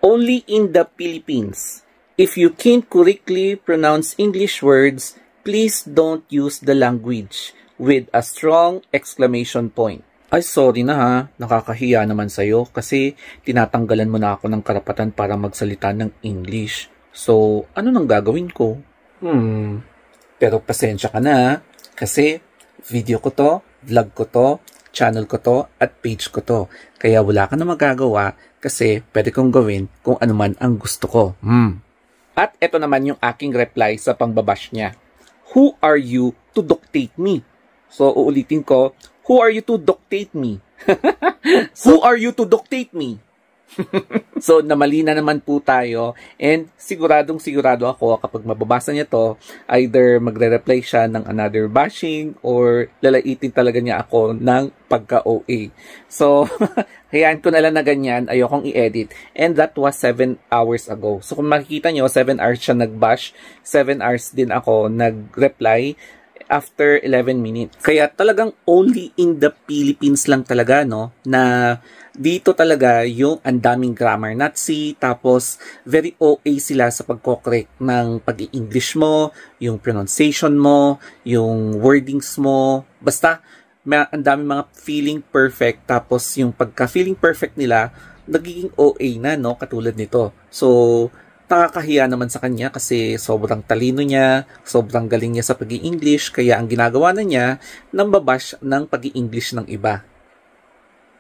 only in the Philippines. If you can't correctly pronounce English words, please don't use the language with a strong exclamation point. Ay, sorry na ha. Nakakahiya naman sa'yo kasi tinatanggalan mo na ako ng karapatan para magsalita ng English. So, ano nang gagawin ko? Pero pasensya ka na kasi video ko to, vlog ko to, channel ko to, at page ko to. Kaya wala ka na magagawa kasi pwede kong gawin kung ano man ang gusto ko. At ito naman yung aking reply sa pangbabash niya. Who are you to dictate me? So, uulitin ko, who are you to dictate me? Who are you to dictate me? So, namali na naman po tayo and sigurado ako kapag mababasa niya to, either magre-reply siya ng another bashing or lalaitin talaga niya ako ng pagka-OA. So, hayaan ko na lang na ganyan, ayokong i-edit. And that was 7 hours ago. So, kung makikita nyo, 7 hours siya nag-bash, 7 hours din ako nag-reply after 11 minutes. Kaya talagang only in the Philippines lang talaga, no, na dito talaga yung andaming grammar Nazi, tapos very OA sila sa pagko-correct ng pag-i-English mo, yung pronunciation mo, yung wordings mo, basta ang daming mga feeling perfect, tapos yung pagka-feeling perfect nila, nagiging OA na, no, katulad nito. So, nakakahiya naman sa kanya kasi sobrang talino niya, sobrang galing niya sa pag-i-English, kaya ang ginagawa na niya, nambabash ng pag-i-English ng iba.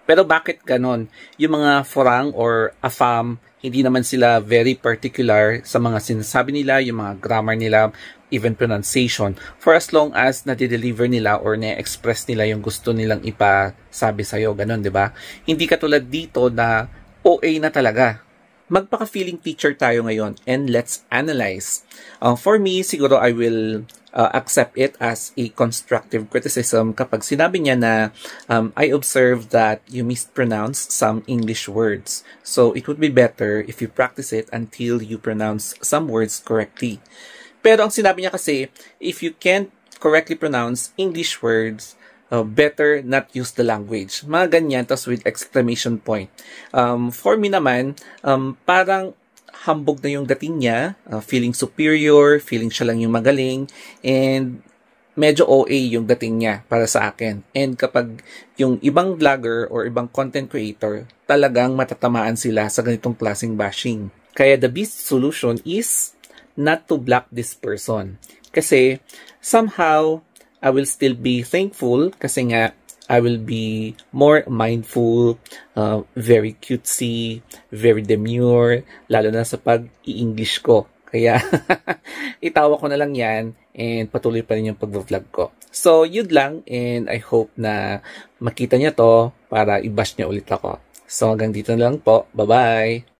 Pero bakit ganon? Yung mga forang or afam, hindi naman sila very particular sa mga sinasabi nila, yung mga grammar nila, even pronunciation, for as long as na-deliver nila or na-express nila yung gusto nilang ipasabi sa'yo, ganon, di ba? Hindi katulad dito na OA na talaga. Magpaka-feeling teacher tayo ngayon and let's analyze. For me, siguro I will accept it as a constructive criticism kapag sinabi niya na I observed that you mispronounced some English words. So it would be better if you practice it until you pronounce some words correctly. Pero ang sinabi niya kasi, if you can't correctly pronounce English words, better not use the language. Mga ganyan, tas with exclamation point. For me naman, parang hambog na yung dating niya, feeling superior, feeling siya lang yung magaling, and medyo OA yung dating niya para sa akin. And kapag yung ibang vlogger or ibang content creator, talagang matatamaan sila sa ganitong klaseng bashing. Kaya the best solution is not to block this person. Kasi somehow, I will still be thankful kasi nga I will be more mindful, very cutesy, very demure, lalo na sa pag-i-English ko. Kaya itawa ko na lang yan and patuloy pa rin yung pag-vlog ko. So, yun lang and I hope na makita niya to para i-bash niya ulit ako. So, hanggang dito na lang po. Bye-bye!